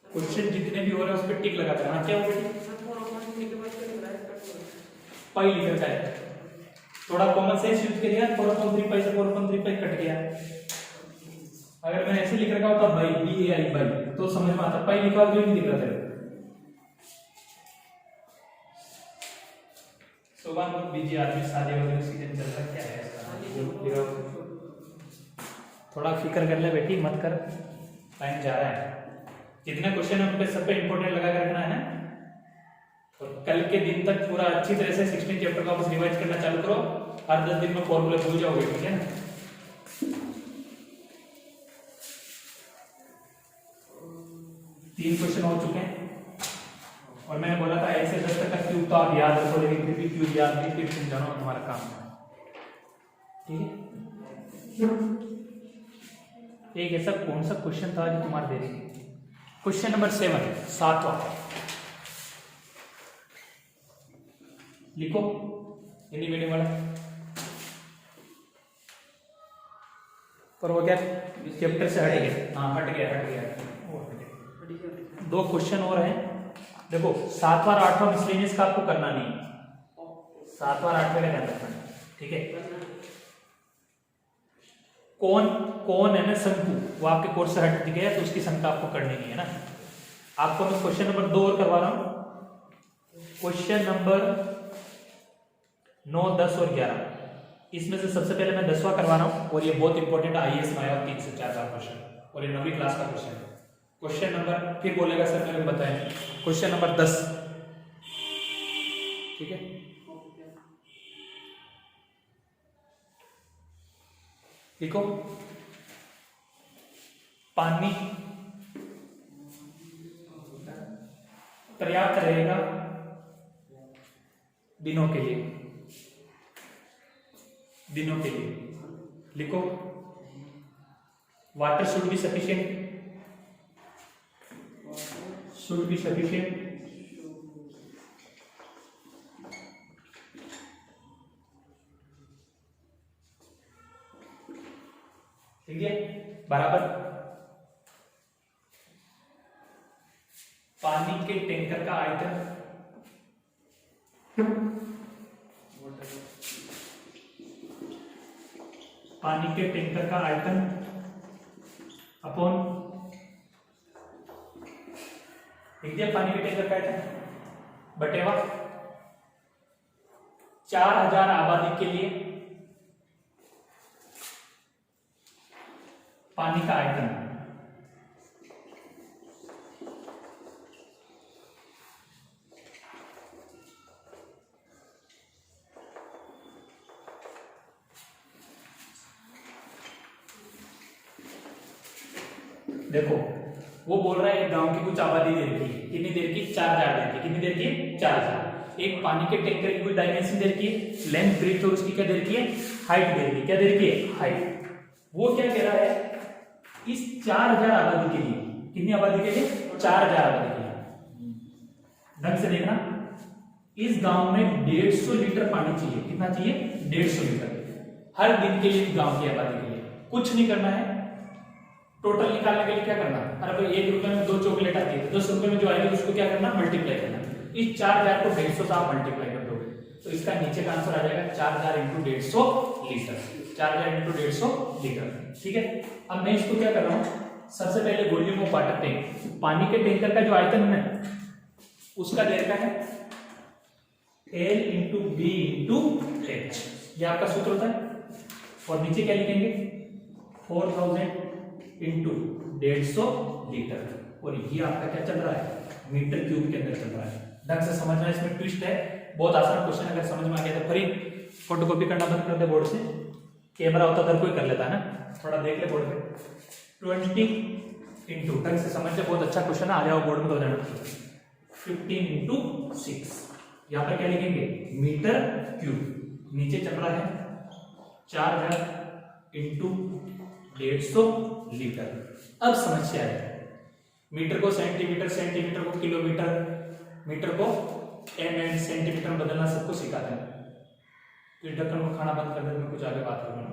क्वेश्चन जितने भी हो रहे हैं उस पर टिक लगा देना। क्या हो बेटी? पाई लिख रखा है, थोड़ा कॉमन सेंस यूज करिए। 4.35 से 4.35 कट गया। अगर मैंने ऐसे लिख रखा होता बाई, BAI बाई, तो समझ में आता। पाई लिखा हुआ नहीं दिख रहा था। सुबह बहुत बिजी आदमी, शादी वगैरह सीजन चल रहा है, क्या है इसका? थोड़ा फिक्र कर ले बेटी, मत कर, टाइम जा रहा है। जितने क्वेश्चन है उन पे सब पे इंपॉर्टेंट लगा के रखना है। और कल के दिन तक पूरा अच्छी तरह से 16 चैप्टर का वापस रिवाइज करना चालू करो। हर 10 दिन में फॉर्मूले भूल जाओगे, ठीक है ना? तीन क्वेश्चन हो चुके हैं और मैंने बोला था ऐसे 10 तक का क्यूब तो आप याद रखो, लेकिन फिर भी क्यूब याद नहीं, फिर तुम जानो तुम्हारा काम है, ठीक है? एक ऐसा कौन सा क्वेश्चन था जो तुम्हारे दे देंगे? क्वेश्चन नंबर 7, 7वां लिखो, हिंदी मीडियम वाला। पर वो क्या चैप्टर से हट गया? हाँ हट गया। दो क्वेश्चन और हैं। देखो 7वां और 8वां मिसलेनियस का आपको करना नहीं, 7वां और 8वां का ध्यान रखना, ठीक है? कौन है ना शंकु, वो आपके कोर्स से हट गया तो उसकी शंका आपको करनी नहीं है ना। आपको मैं क्वेश्चन नंबर 2 और करवा रहा हूं। क्वेश्चन नंबर 9, 10 और 11, इसमें से सबसे पहले मैं 10वां करवा रहा हूं और ये बहुत इंपॉर्टेंट IAS में आया 3 से 4 बार क्वेश्चन, और ये 9वीं क्लास का क्वेश्चन है। क्वेश्चन नंबर, फिर बोलेगा सर मेरे को बताएं, क्वेश्चन नंबर 10, ठीक है? देखो, पानी पर्याप्त रहेगा दिनों के लिए, लिखो वाटर शुड बी सफिशिएंट, ठीक है? बराबर पानी के टैंकर का आयतन, अपॉन, लिख दिया पानी के टैंकर का आयतन बटेवा 4000 आबादी के लिए पानी का आयतन, देखो वो बोल रहा है एक गांव की कुछ आबादी दे रखी है, कितनी देर की, 4000 देर की, कितनी देर की, 4000। एक पानी के टैंकर की कुछ डायमेंशन दे रखी है, लेंथ, ब्रेथ और उसकी क्या दे रखी है, हाइट दे रखी है, क्या दे रखी है, हाइट। वो क्या कह रहा है, इस 4000 आबादी के लिए, कितनी आबादी के लिए, 4000 आबादी के लिए, ढंग से देखना, इस गांव में 150 लीटर पानी चाहिए, कितना चाहिए, 150 लीटर हर दिन के लिए, गांव की आबादी के लिए। कुछ नहीं करना है, टोटल निकालने के लिए क्या करना, अरे भाई 1 रुपए में 2 चॉकलेट आती है, तो 10 रुपए में जो आएगी उसको क्या करना, मल्टीप्लाई करना। इस 4000 को 150 से आप मल्टीप्लाई कर दोगे तो इसका नीचे का आंसर आ जाएगा 4000 इंटू 150 लीटर, 4000 इंटू 150 लीटर। ठीक है, अब मैं इसको क्या कर रहा हूँ, सबसे पहले वॉल्यूम ऑफ वाटर टैंक, पानी के टैंकर का जो आयतन है उसका दे रखा है L into B into H, ये आपका सूत्र होता है। और नीचे क्या लिखेंगे, 4000 इंटू 150 लीटर, और ये आपका क्या चल रहा है, मीटर क्यूब के अंदर चल रहा है। ढंग से समझना, इसमें ट्विस्ट है, बहुत आसान क्वेश्चन, अगर समझ में आ गया तो फिर फोटोकॉपी करना बंद कर दे बोर्ड से, कैमरा होता तो कोई कर लेता है ना, थोड़ा देख ले बोर्ड पे। 20 इंटू, ढंग से समझ ले, बहुत अच्छा क्वेश्चन है, आ जाओ बोर्ड में तो जाना। 15 इंटू 6, यहाँ पर क्या लिखेंगे, मीटर क्यूब, नीचे चल रहा है 4000 इंटू 150 लीटर। अब समस्या है, मीटर को सेंटीमीटर, सेंटीमीटर को किलोमीटर, मीटर को एम सेंटीमीटर में बदलना सबको सिखाते हैं। तो ढक्कन को खाना बंद कर देते, मैं कुछ आगे बात करूंगा।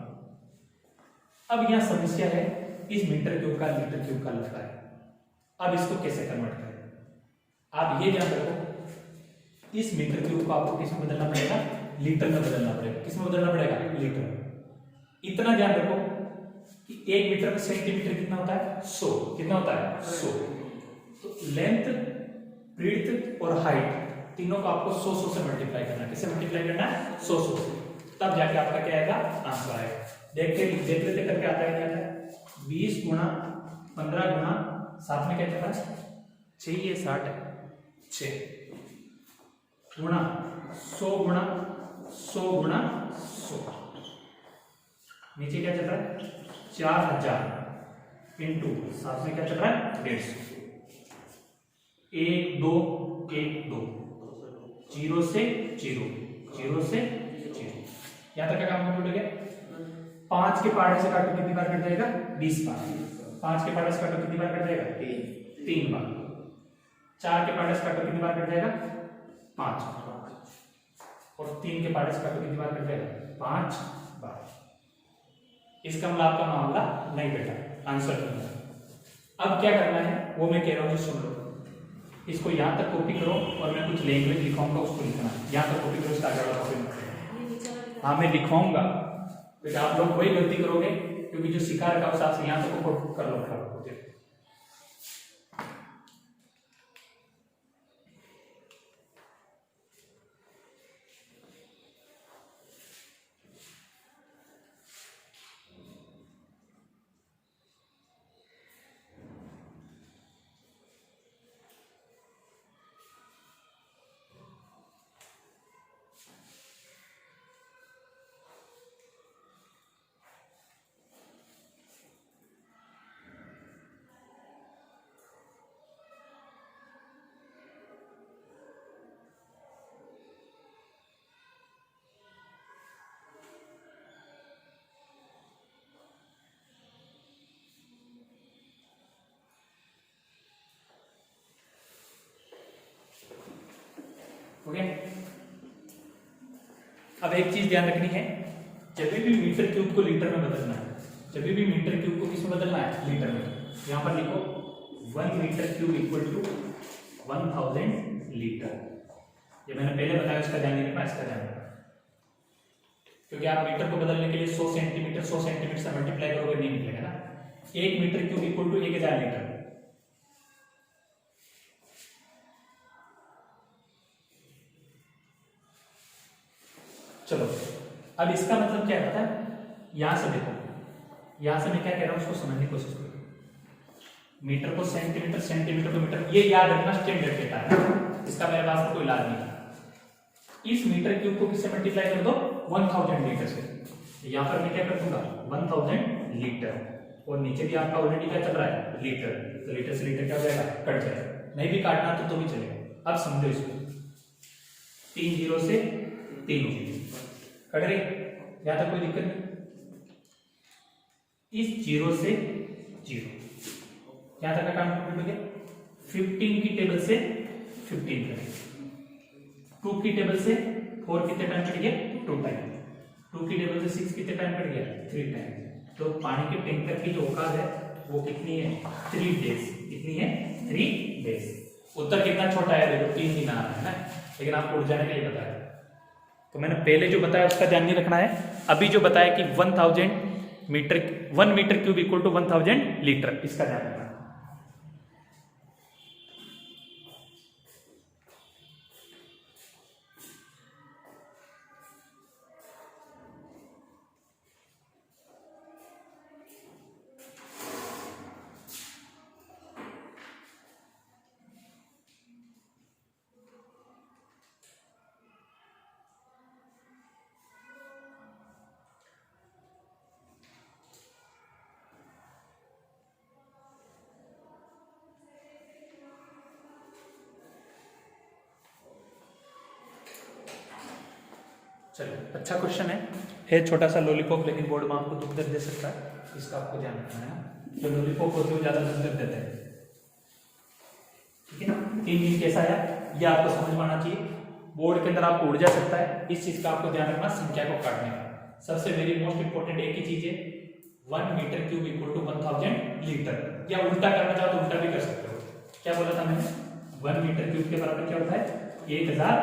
अब यहाँ समस्या है, इस मीटर क्यूब का लीटर क्यूब का लगता है, अब इसको कैसे कन्वर्ट करें। आप ये ध्यान रखो, इस मीटर क्यूब को आपको किस में बदलना पड़ेगा, लीटर में बदलना पड़ेगा। किस में बदलना पड़ेगा, लीटर में। इतना ध्यान रखो कि 1 मीटर में सेंटीमीटर कितना होता है, 100, कितना होता है, 100। तो लेंथ, ब्रीथ और हाइट तीनों को आपको 100 से मल्टीप्लाई करना है। किससे मल्टीप्लाई करना है, 100 से, तब जाके आपका क्या आएगा, आंसर आएगा। देखते देखते करके आता है, क्या आता है, 20 गुणा 15 गुणा, साथ में क्या चल रहा है, 6, ये 60 है, 6 गुणा 100 गुणा 100 गुणा 100, नीचे क्या चल रहा है, 4000 इंटू, साथ में क्या चल रहा है, 150, 1 2 1 2, 0 से 0, 0 से 0, यहां तक का काम कंप्लीट हो गया। 5 के पहाड़े से काटो, कितनी बार कट जाएगा, 20 बार। 5 के पहाड़े से काटो, कितनी बार कट जाएगा, 3 बार। 4 के पहाड़े से काटो, कितनी बार कट जाएगा, 5 बार। और 3 के पहाड़े से काटो, कितनी बार कट जाएगा, 5 बार। इसका मतलब आपका मामला नहीं बेटा, आंसर नहीं है। अब क्या करना है वो मैं कह रहा हूँ, सुन लो, इसको यहां तक कॉपी करो और मैं कुछ लैंग्वेज लिखाऊंगा, उसको लिखना। यहां तक कॉपी करो, इसका आगे वाला कॉपी, हाँ मैं लिखाऊंगा, क्योंकि आप लोग वही गलती करोगे, क्योंकि जो सिखा रखा उस हिसाब से यहां तक को कर लो। ओके, अब एक चीज ध्यान रखनी है, जब भी मीटर क्यूब को लीटर में बदलना है, जब भी मीटर क्यूब को किस में बदलना है, लीटर में। यहां पर लिखो 1 metre cube equal to 1000 litre. ये मैंने पहले बताया, उसका ध्यान नहीं रखना, इसका ध्यान रखना, क्योंकि आप मीटर को बदलने के लिए 100 सेंटीमीटर से मल्टीप्लाई करोगे, नहीं निकलेगा ना। 1 metre cube equal to 1000 litre. चलो, अब इसका मतलब क्या रहता है, यहां से देखो यहां से मैं क्या कह रहा हूं उसको समझने की कोशिश करो। मीटर को सेंटीमीटर, सेंटीमीटर को मीटर, ये याद रखना स्टैंडर्ड डेटा है, इसका मेरे पास में कोई इलाज नहीं है। इस मीटर क्यूब को किससे मल्टीप्लाई कर दो? 1000 लीटर से। यहां पर मैं क्या कर दूंगा? 1000 लीटर, और नीचे भी आपका ऑलरेडी क्या चल रहा है? लीटर, तो लीटर से लीटर क्या हो जाएगा? कट जाएगा। नहीं भी काटना तो भी चलेगा। अब समझो इसको, 3 जीरो से 3 कट रही, यहां तक कोई दिक्कत नहीं। इस जीरो से जीरो, यहां तक का काम कंप्लीट हो गया। 15 की टेबल से 15 करें, 2 की टेबल से 4 कितने टाइम कट गया? 2 टाइम। 2 की टेबल से 6 कितने टाइम कट गया? 3 टाइम। तो पानी के टैंकर की जो औकात है वो कितनी है? 3 डेज। कितनी है? 3 डेज। उत्तर कितना छोटा है? देखो 3 दिन आ रहा है ना, लेकिन आपको उड़ जाने के लिए बताया। तो मैंने पहले जो बताया उसका ध्यान नहीं रखना है। अभी जो बताया कि 1000 metre, 1 metre cube equal to 1000 litre, इसका ध्यान रखना। चलो, अच्छा क्वेश्चन है छोटा सा लॉलीपॉप, लेकिन बोर्ड में आपको दुख दर्द दे सकता है, इसका आपको ध्यान रखना है ना। जो लॉलीपॉप होते हैं वो ज्यादा दुख दर्द देते हैं, ठीक है ना। 3 दिन कैसा है ये आपको समझ में आना चाहिए। बोर्ड के अंदर आपको उड़ जा सकता है, इस चीज का आपको ध्यान रखना, संख्या को काटने का। सबसे वेरी मोस्ट इंपॉर्टेंट एक ही चीज है, 1 metre cube equal to 1000 litre. या उल्टा करना चाहो तो उल्टा भी कर सकते हो। क्या बोला था मैंने? 1 मीटर क्यूब के बराबर क्या होता है? 1000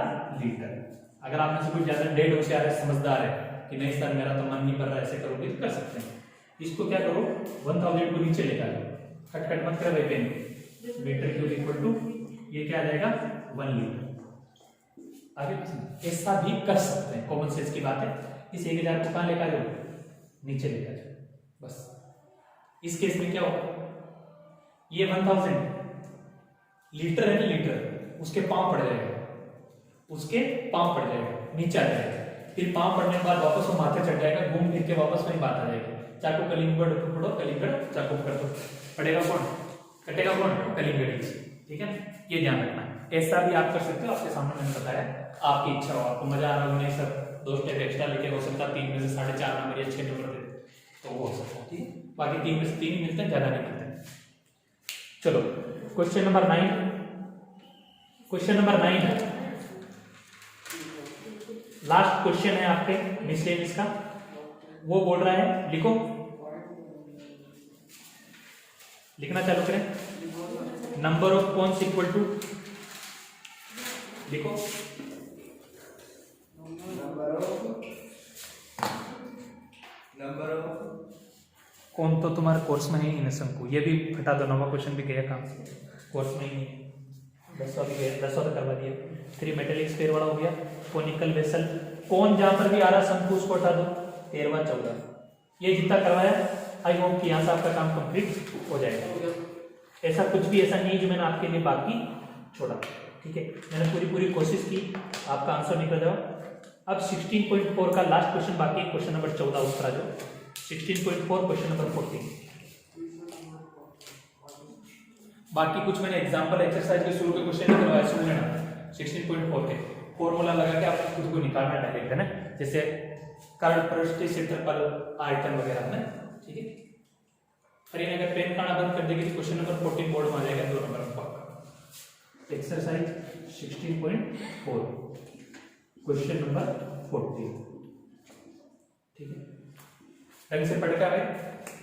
लीटर। अगर आप में से कुछ ज्यादा डेढ़ होशियार है, समझदार है कि नहीं सर मेरा तो मन नहीं कर रहा, ऐसे करोगे तो कर सकते हैं। इसको क्या करो, 1000 को नीचे लेकर आओ, कट कट मत करो pen. Metre cube equal to ये क्या आ जाएगा? 1 लीटर। आगे ऐसा भी कर सकते हैं, कॉमन सेंस की बात है। इस 1000 को कहां लेकर जाओ? नीचे लेकर जाओ, बस। इस केस में क्या होगा? ये 1000 लीटर है ना, लीटर, उसके पांव पड़ जाएगा, उसके पांव पड़ जाएगा, नीचे आ जाएगा। फिर पांव पड़ने के बाद वापस वो माथे चढ़ जाएगा, घूम फिर के वापस वही बात आ जाएगी। चाकू कलिंगड़ पकड़ो, कलिंगड़ चाकू पकड़ दो, पड़ेगा कौन? कटेगा कौन? कलिंगड़। ठीक है, ये ध्यान रखना। ऐसा भी आप कर सकते हो, आपके सामने मैंने बताया, आपकी इच्छा हो, आपको मजा आ रहा हो, नहीं सर 2 स्टेप एक्स्ट्रा लेके हो सकता, 3 में से 4.5 नंबर या 6 नंबर दे तो वो हो सकता है, ठीक है। बाकी 3 में से 3 ही मिलते हैं, ज्यादा नहीं मिलते। चलो question number 9, question number 9 last question है आपके मिसलेनियस का। वो बोल रहा है, लिखो, लिखना चालू करें। Number of cones equal to, लिखो, नंबर ऑफ कौन तो तुम्हारे कोर्स में नहीं है शंकु, ये भी हटा दो, 9वां क्वेश्चन भी गया काम से, कोर्स में ही नहीं है। 10वां भी गया, 10वां तो करवा दिया। 3 मेटेलिक स्फीयर वाला हो गया। कोनिकल वेसल, कौन जहां पर भी आ रहा शंकु उसको हटा दो। 13वां 14, ये जितना करवाया, आई होप कि यहाँ से आपका काम कंप्लीट हो जाएगा। ऐसा कुछ भी ऐसा नहीं है जो मैंने आपके लिए बाकी छोड़ा, ठीक है। मैंने पूरी कोशिश की आपका आंसर निकल जाओ। अब 16.4 का लास्ट क्वेश्चन बाकी है, क्वेश्चन नंबर 14 उत्तर आ जाओ। 16.4 क्वेश्चन नंबर 14। बाकी कुछ मैंने एग्जांपल एक्सरसाइज के शुरू के क्वेश्चन नहीं करवाया, सुन लेना। 16.4 के फॉर्मूला लगा के आप खुद को निकालना डायरेक्ट, है ना, जैसे कर्ल पृष्ठ क्षेत्रफल आयतन वगैरह, है, ठीक है। फिर अगर पेन खाना बंद कर देगी तो क्वेश्चन नंबर 14 बोर्ड में आ जाएगा, 2 नंबर पक्का। एक्सरसाइज 16.4 क्वेश्चन नंबर 14, ठीक है। ढंग से पढ़ कर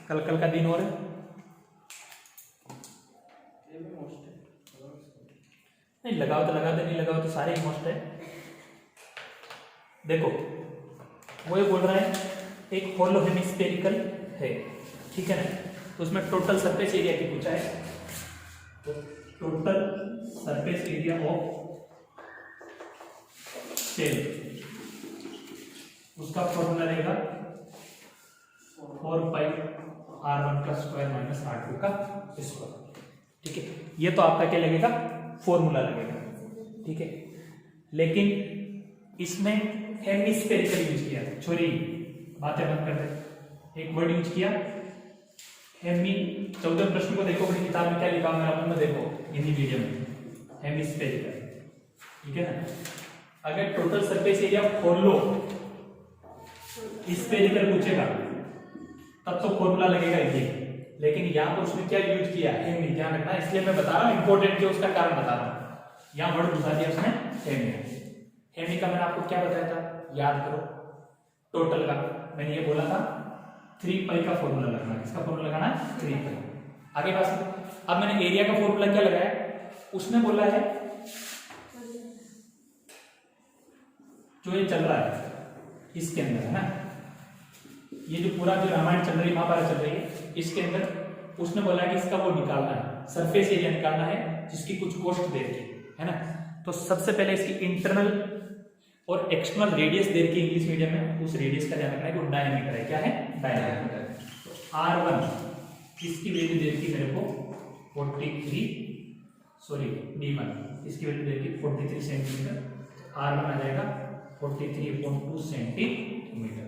कल का दिन और है, नहीं लगाओ तो लगा दे, नहीं लगाओ तो सारे ही मोस्ट है। देखो वो ये बोल रहा है एक होलो हेमिस्फेरिकल है, ठीक है ना, तो उसमें टोटल सरफेस एरिया की पूछा है। तो total surface area of shell, उसका फॉर्मूला रहेगा 4 पाई R1 का स्क्वायर माइनस R2 का स्क्वायर। ठीक है, ये तो आपका क्या लगेगा, फॉर्मूला लगेगा। ठीक है, लेकिन इसमें हेमिस्फेरिकल यूज किया, छोरी बातें बंद कर दे, एक वर्ड यूज किया हेमी। 14 प्रश्न को देखो अपनी किताब में क्या लिखा मेरा मन में देखो, हिंदी मीडियम में, हेमिस्फेरिकल। ठीक है ना, अगर टोटल सरफेस एरिया खोल लो, स्फेरिकल पूछेगा तब तो फॉर्मूला लगेगा ये, लेकिन यहाँ पर उसने क्या यूज किया, हेमी। ध्यान रखना, इसलिए मैं बता रहा हूँ, इंपॉर्टेंट जो उसका कारण बता रहा हूँ। यहाँ वर्ड घुसा दिया उसने हेमी। हेमी का मैंने आपको क्या बताया था, याद करो, टोटल का मैंने ये बोला था 3 पाई का फॉर्मूला लगाना। किसका फॉर्मूला लगाना है, 3 पाई। आगे पास अब मैंने एरिया का फॉर्मूला क्या लगाया, उसने बोला है जो ये चल रहा है इसके अंदर है ना, ये जो पूरा जो रामायण चल रही है, महाभारत चल रही है, इसके अंदर उसने बोला है कि इसका वो निकालना है, सरफेस एरिया निकालना है जिसकी कुछ कॉस्ट दे रखी है ना। तो सबसे पहले इसकी इंटरनल और एक्सटर्नल रेडियस दे रखी इंग्लिश मीडियम में, उस रेडियस का ध्यान रखना है कि वो डायमीटर है। क्या है, डायमीटर। तो R1 इसकी वैल्यू दे रखी मेरे को 43 इसकी वैल्यू दे रखी 43 सेंटीमीटर। R1 आ जाएगा 43.2 सेंटीमीटर।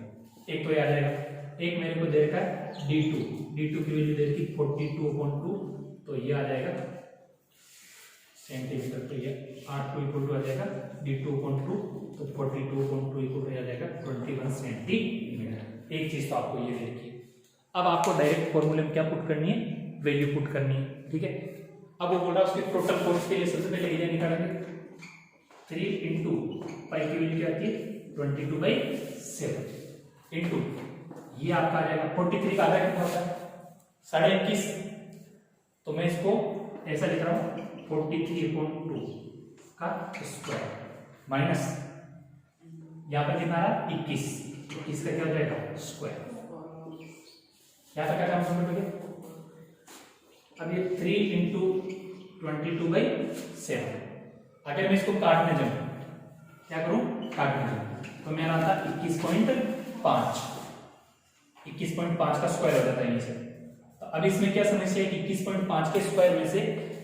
एक तो ये आ जाएगा, एक मेरे को दे रखा है D2 की वैल्यू दे रखी 42.2, तो ये आ जाएगा सेंटीमीटर। तो ये R2 इक्वल टू आ जाएगा D2.2, तो 42.2 इक्वल टू आ जाएगा 21 सेंटीमीटर। एक चीज तो आपको ये दे रखी है। अब आपको डायरेक्ट फॉर्मूले में क्या पुट करनी है, वैल्यू पुट करनी है। ठीक है, अब वो बोल रहा है उसके टोटल कॉस्ट के लिए सबसे पहले एरिया निकालेंगे। 3 इंटू पाई की वैल्यू क्या आती है 22/7 इंटू ये आपका आ जाएगा 43 का आधा कितना होता है 21.5, तो मैं इसको ऐसा लिख रहा हूं 43.2 का स्क्वायर माइनस यहां पर कितना आ रहा 21 का क्या हो जाएगा स्क्वायर। यहां तक क्या काम समझ में गया। अब ये 3 इंटू 22/7, अगर मैं इसको काटने जाऊं, क्या करूं काटने जाऊं, तो मेरा आता 21.5 का स्क्वायर हो जाता है इसे। तो अब इसमें क्या समस्या है कि 21.5 के स्क्वायर में से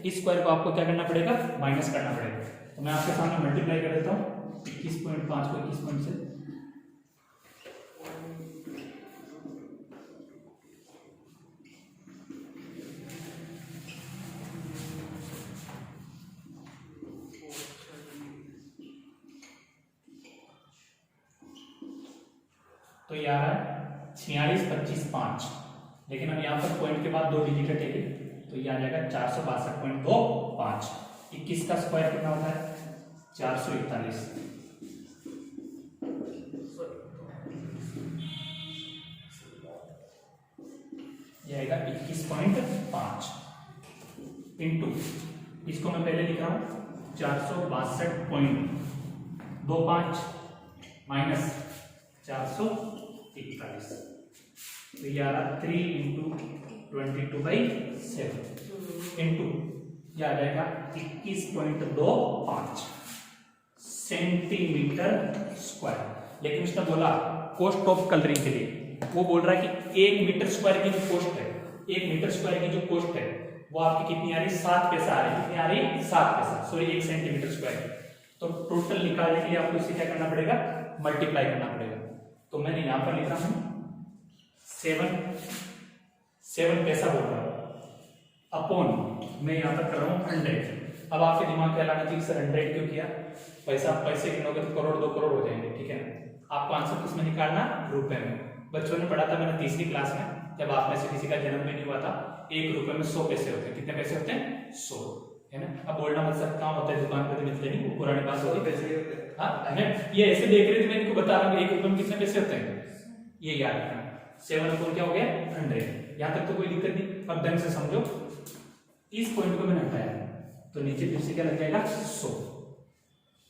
इस स्क्वायर को आपको क्या करना पड़ेगा माइनस करना पड़ेगा। तो मैं आपके सामने मल्टीप्लाई कर देता हूं 21.5 को 21 पॉइंट से, तो ये आ रहा है 46.25, लेकिन अब यहाँ पर पॉइंट के बाद 2 डिजिट हटेगी, तो ये आ जाएगा 462.25। 21 का स्क्वायर कितना होता है 441, ये आएगा 21.5 इंटू इसको मैं पहले लिख रहा हूं 462.25 माइनस 441, तो ये आ रहा 3 इंटू 22/7 इंटू ये आ जाएगा 21.25 सेंटीमीटर स्क्वायर। लेकिन उसने बोला कॉस्ट ऑफ कलरिंग के लिए, वो बोल रहा है कि 1 मीटर स्क्वायर की जो कॉस्ट है, 1 मीटर स्क्वायर की जो कॉस्ट है वो आपकी कितनी आ रही 7 पैसा आ रही, कितनी आ रही 7 पैसा, सॉरी 1 सेंटीमीटर स्क्वायर। तो टोटल निकालने के लिए आपको इसे क्या करना पड़ेगा मल्टीप्लाई करना पड़ेगा। तो मैंने यहां पर लिख रहा हूं 7 पैसा बोल रहा हूं अपॉन मैं यहां पर कर रहा हूं 100। अब आपके दिमाग में लाना चाहिए सर 100 क्यों किया, पैसे गिनोगे तो करोड़ 2 करोड़ हो जाएंगे। ठीक है ना, आपको आंसर किसमें निकालना रुपए में। बच्चों ने पढ़ा था मैंने 3री क्लास में, जब आप में से किसी का जन्म भी नहीं हुआ था, 1 रुपए में 100 पैसे होते हैं। कितने पैसे होते हैं 100, है ना। अब बोलना मत सब काम होता है दुकान पे तो मिलते नहीं, वो पुरानी बात होती है पैसे होते हैं। हाँ ये ऐसे देख रहे थे, मैं इनको बता रहा हूँ 1 रुपए में कितने पैसे होते हैं, ये याद रखना। 7 अपॉन क्या हो गया 100, यहां तक तो कोई दिक्कत नहीं। अब ढंग से समझो, इस पॉइंट को मैंने हटाया तो नीचे फिर से क्या लग जाएगा 100।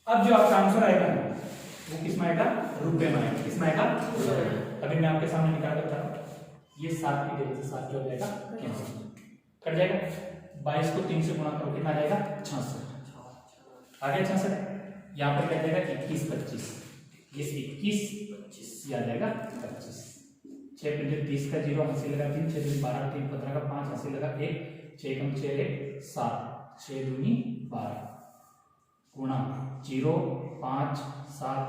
अब जो आपका आंसर आएगा वो किस में आएगा रुपए में आएगा, किस में आएगा। अभी मैं आपके सामने निकाल कर बता रहा हूं, ये 7 की जगह से 7 क्या हो जाएगा कैंसिल कट जाएगा। 22 को 3 से गुणा करो कितना आ जाएगा 66, आगे 66 यहाँ पर क्या जाएगा 21 25, ये 21 25 ये आ जाएगा 25। 6 पंजे 30 का 0, हंसी लगा 3, 6 दूनी 12, 3 15 का 5, हंसी लगा 1, 6 कम 6 1 7, 6 दूनी 12 गुणा 0 5 7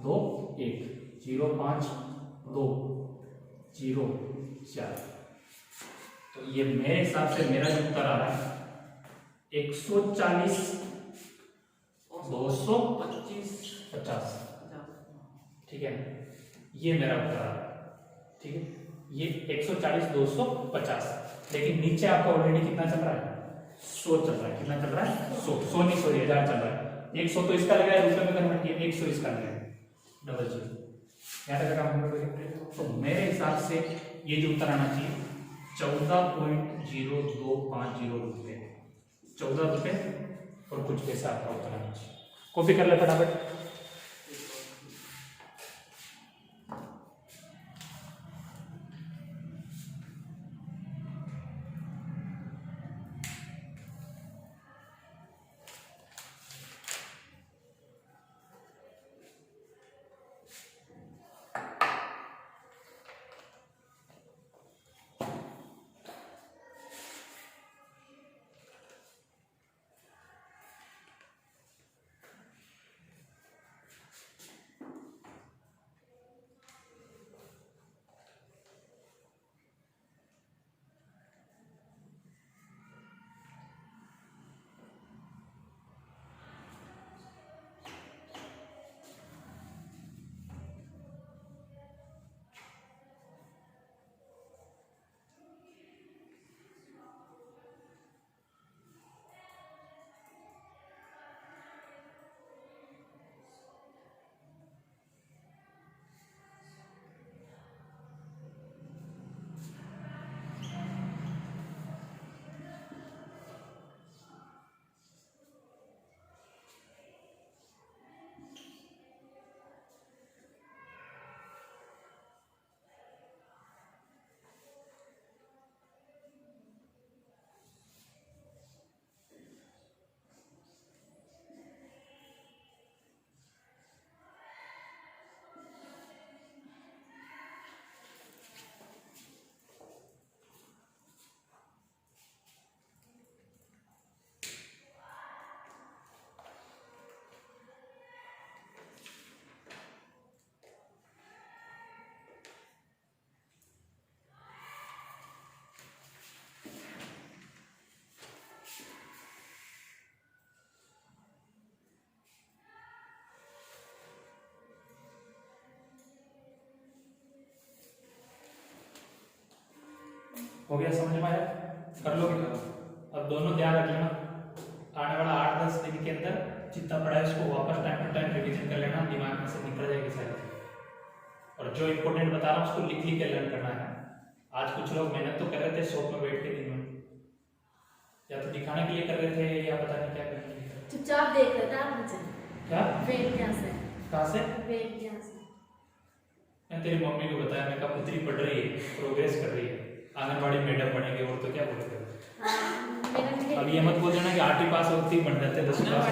2 1, 0 5 2 0 4। तो ये मेरे हिसाब से मेरा जो उत्तर आ रहा है 140 225 50। ठीक है, ये मेरा उत्तर आ रहा है। ठीक है, ये 140 250। लेकिन नीचे आपका ऑलरेडी कितना चल रहा है? 100 चल रहा है। कितना चल रहा है? 100 नहीं, सॉरी 1000 चल रहा है। 100 तो इसका लगा है, रुपए में कन्वर्ट किया, 100 इसका लगा है, डबल जीरो। याद रखा। तो मेरे हिसाब से ये जो उत्तर आना चाहिए 14.0250 रुपये, 14 रुपये और कुछ पैसा आपका उत्तर आना चाहिए। कॉपी कर ले फटाफट। हो गया, समझ में आया? कर लोगे? अब दोनों ध्यान रख लेना, आने वाला 8-10 दिन के अंदर जितना पढ़ा है उसको वापस टाइम टू टाइम रिवीजन कर लेना, दिमाग में से निकल जाएगी सारी चीजें। और जो इंपॉर्टेंट बता रहा हूँ उसको लिख के लर्न करना है। आज कुछ लोग मेहनत तो कर रहे थे शॉप में बैठ के दिन में, या तो दिखाने के लिए कर रहे थे या पता नहीं क्या कर रहे थे। चुपचाप देख रहे थे आप मुझे। क्या? वेट क्या से? कहाँ से? वेट क्या से? मैं तेरी मम्मी को बताया, मैं कहा पुत्री पढ़ रही है, प्रोग्रेस कर रही है, आंगनबाड़ी मैडम बनेंगे, और तो क्या बोलेंगे। अब ये मत बोल देना कि 8वीं पास होती बन जाते 10वीं पास।